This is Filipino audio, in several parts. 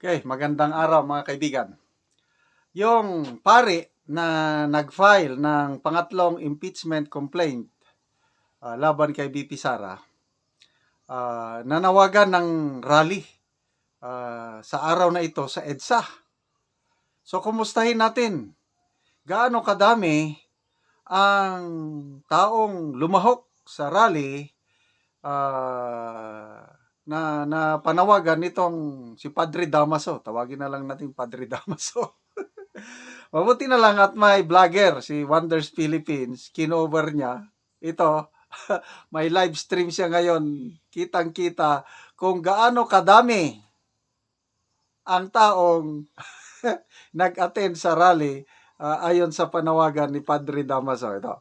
Okay, magandang araw mga kaibigan. Yung pari na nag-file ng pangatlong impeachment complaint laban kay BP Sara, nanawagan ng rally sa araw na ito sa EDSA. So, kumustahin natin gaano kadami ang taong lumahok sa rally na panawagan nitong si Padre Damaso. Tawagin na lang natin Padre Damaso. Mabuti na lang at may vlogger, si Wonders Philippines, kinover niya. Ito, may live stream siya ngayon. Kitang-kita kung gaano kadami ang taong nag-attend sa rally ayon sa panawagan ni Padre Damaso. Ito.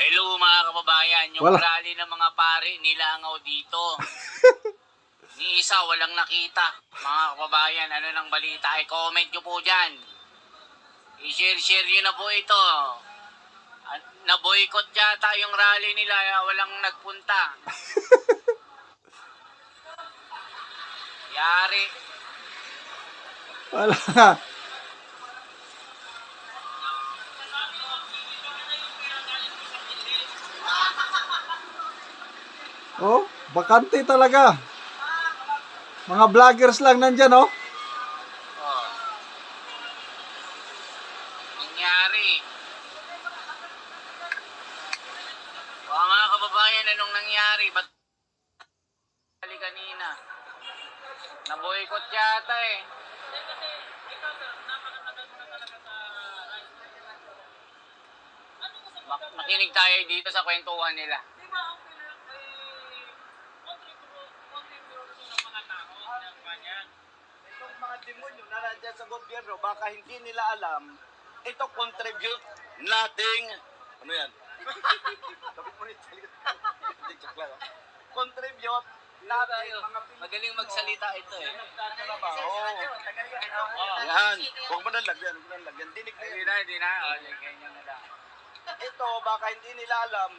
Hello mga kababayan, yung rally ng mga pare nilangaw dito. Ni isa walang nakita. Mga kababayan, ano nang balita? I-comment nyo po dyan. I-share nyo na po ito. Na-boycott yata yung rally nila, walang nagpunta. Yari. Wala. Oh, bakante talaga. Mga vloggers lang nandyan, oh. Nangyari. Mga kababayan, anong nangyari? Ba't kanina? Na-boycott yata eh. Makinig tayo dito sa kwentuhan nila. Itong mga demonyo na nandyan sa gobyerno, baka hindi nila alam, ito contribute nating, ano yan? Kapit mo rin. Contribute natin mga Magaling magsalita ito eh. Yan, huwag mo nang lagyan, dinig na Hindi yan. na. Ganyan na lang. Ito, baka hindi nila alam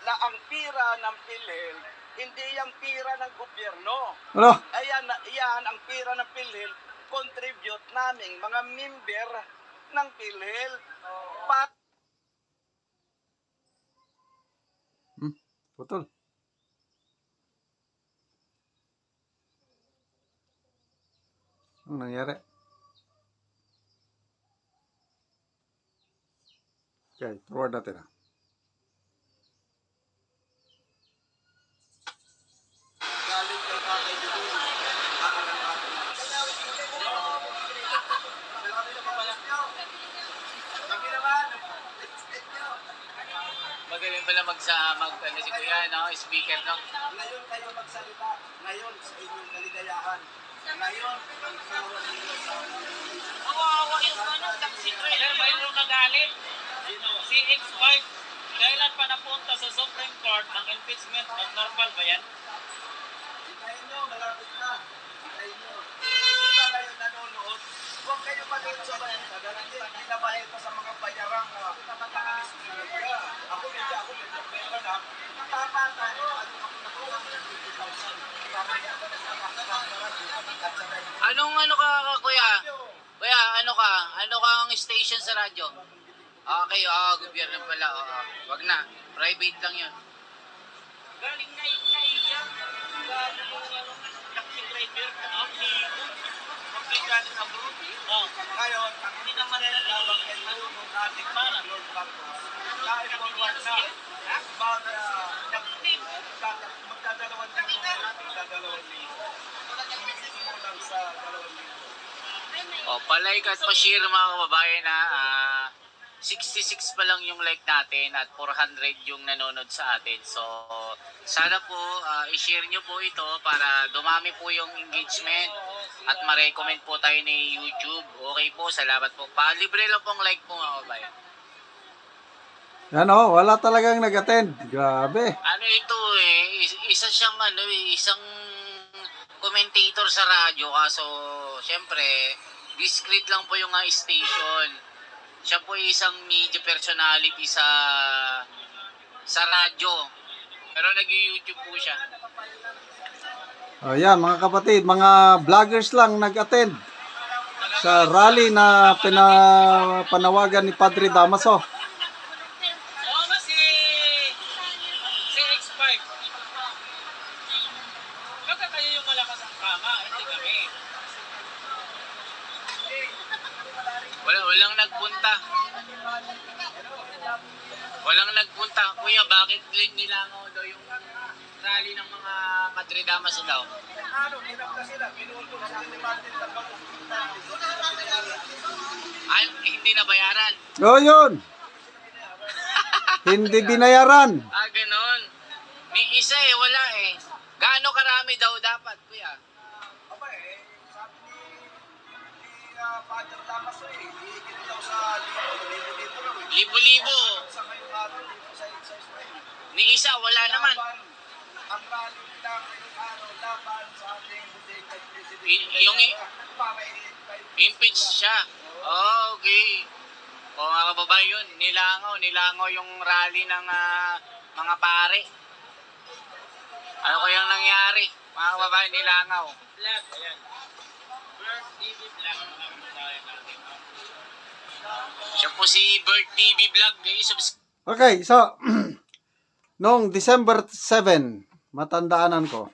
na ang pira ng PhilHealth, hindi yung pira ng gobyerno. Ano? Ayan, yan ang pira ng PhilHealth, contribute naming mga member ng PhilHealth. Putol. Ano nangyari? Okay, forward natin ah. Galing kay Tatay Dudong. Kami naman. Magaling pala ano si Kuya, no? Speaker, no? Ngayon kayo magsalita. Ngayon sa inyong kaligayahan. Ngayon ang kawan ninyo sa Kawawa yung taxi driver. Mayroong nagalit. Si ex-wife, kailan pa napunta sa Supreme Court ang impeachment of normal ba yan? Hintayin nyo, malapit na. Hintayin nyo. Hindi ba kayo nanonood? Huwag kayo maliit sa balita. Hindi na bahil pa sa mga bayarang nakatalis sa media. Ako medyo pera na. Tama tayo. Ano ako nakuha ng 50,000. Tama niya ako na sa Ano ka, Kuya? Kuya, ano ka? Ano ka ang station sa radyo? Okay, gobyerno pala. Wag na. Private lang yun. Galing na iiyak. Galing yung taxi driver. Galing abroad. Ngayon, ang hindi naman nalabang kay Lord ating Lord Marcos. Na-forward na. Magdadalawang linggo na natin dadalawang linggo. Humingi mo lang sa 2,000. Palike at pa-share mga kababayan na 66 pa lang yung like natin at 400 yung nanonood sa atin. So, sana po i-share nyo po ito para dumami po yung engagement at ma-recommend po tayo ni YouTube. Okay po, salamat po. Libre lang pong like po mga kababayan. Yan oh, wala talagang nag-attend. Grabe. Ano ito eh, isang commentator sa radyo kaso syempre discreet lang po yung station. Siya po isang media personality sa radyo. Pero nag-YouTube po siya. Ayan, mga kapatid, mga vloggers lang nag-attend sa rally na panawagan ni Padre Damaso. Oo nga si X5. Baka kayo yung malakas ang kama, hindi kami. Walang nagpunta. Walang nagpunta. Kuya, bakit nilangaw daw yung rally ng mga Padre Damaso daw? Ano, hinapla sila, pinulong sila ni Martin Tapang. Ay, hindi na bayaran. O yun, hindi binayaran. Ah, ganun. Ni isa wala eh. Gaano karami daw dapat, kuya? Aba sabi ni Father Damaso hihigit daw sa libo-libo lang. Libo-libo. Sa ngayong araw, dito sa exercise na yun. Ni isa, wala naman. Ang rally nila ngayong araw, laban sa ating buting president. Para Impeach siya. Oh, okay. O mga kababayan yun, nilangaw yung rally ng mga pare. Ano kayang nangyari? Mga kababayan, nilangaw. Vlog, ayan. Bird TV Vlog. Siya po si Bird TV Vlog. Okay, so, noong December 7, matandaanan ko,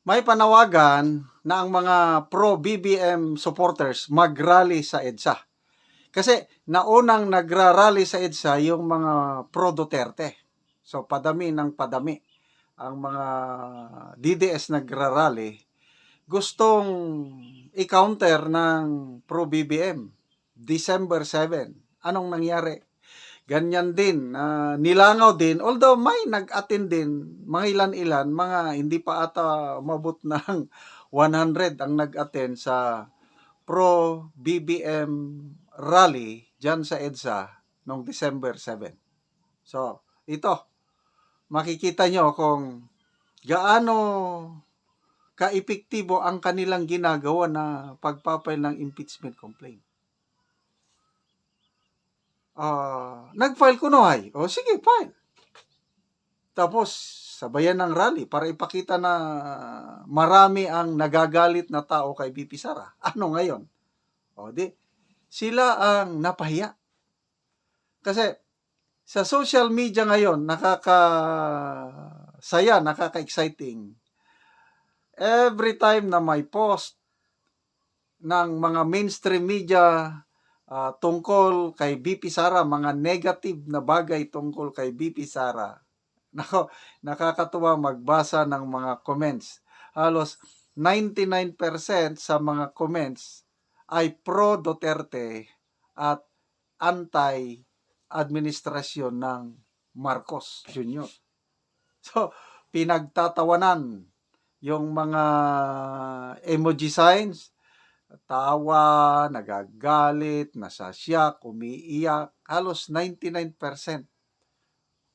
may panawagan na ang mga pro-BBM supporters mag-rally sa EDSA. Kasi naunang nagra-rally sa EDSA yung mga pro-Duterte. So padami ng padami ang mga DDS nagra-rally. Gustong i-counter ng pro-BBM. December 7. Anong nangyari? Ganyan din, nilangaw din, although may nag-attend din, mga ilan-ilan, mga hindi pa ata umabot ng 100 ang nag-attend sa pro-BBM rally dyan sa EDSA noong December 7. So, ito, makikita nyo kung gaano ka-epektibo ang kanilang ginagawa na pagpapail ng impeachment complaint. Nag-file kunuhay. O sige, file. Tapos, sabayan ng rally para ipakita na marami ang nagagalit na tao kay BP Sara. Ano ngayon? O di, sila ang napahiya. Kasi, sa social media ngayon, nakaka-saya, nakaka-exciting. Every time na may post ng mga mainstream media tungkol kay BP Sara, mga negative na bagay tungkol kay BP Sara. Nako, nakakatuwa magbasa ng mga comments. Halos 99% sa mga comments ay pro-Duterte at anti-administrasyon ng Marcos Jr. So, pinagtatawanan yung mga emoji signs, tawa, nagagalit, nasasyak, umiiyak, halos 99%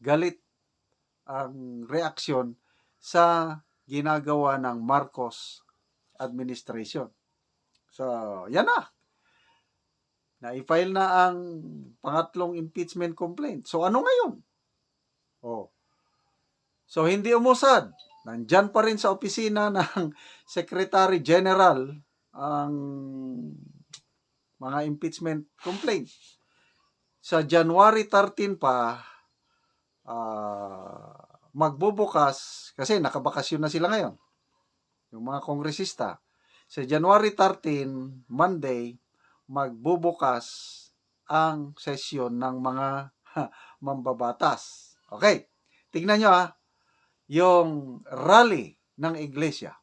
galit ang reaksyon sa ginagawa ng Marcos administration. So, yan na. Na-file na ang pangatlong impeachment complaint. So, ano ngayon? So, hindi umusad. Nandyan pa rin sa opisina ng Secretary General ang mga impeachment complaint. Sa January 13 pa, magbubukas, kasi nakabakasyon na sila ngayon, yung mga kongresista. Sa January 13, Monday, magbubukas ang sesyon ng mga mambabatas. Okay, tignan nyo yung rally ng iglesia.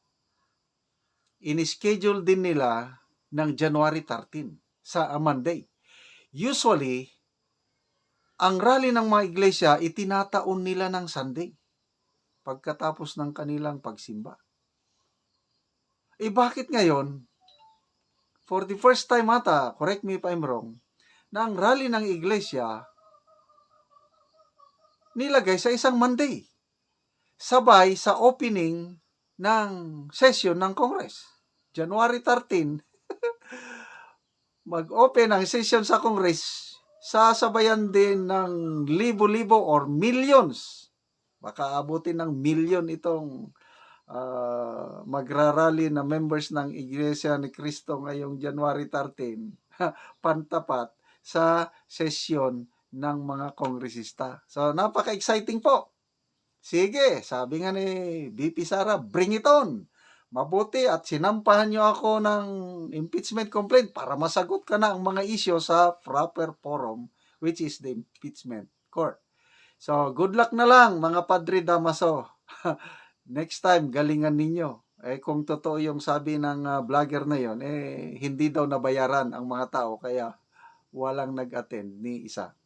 In-schedule din nila ng January 13 sa Monday. Usually, ang rally ng mga iglesia itinataon nila ng Sunday pagkatapos ng kanilang pagsimba. Bakit ngayon, for the first time ata, correct me if I'm wrong, na ang rally ng iglesia nilagay sa isang Monday, sabay sa opening ng session ng Congress. January 13, mag-open ang session sa Congress, sasabayan din ng libo-libo or millions Baka abutin ng milyon itong magrarally na members ng Iglesia ni Cristo ngayong January 13, pantapat sa sesyon ng mga kongresista. So, napaka-exciting po. Sige, sabi nga ni VP Sara, bring it on. Mabuti at sinampahan nyo ako ng impeachment complaint para masagot ka na ang mga isyo sa proper forum, which is the impeachment court. So, good luck na lang mga Padre Damaso. Next time, galingan ninyo. Kung totoo yung sabi ng vlogger na yon, hindi daw nabayaran ang mga tao, kaya walang nag-attend ni isa.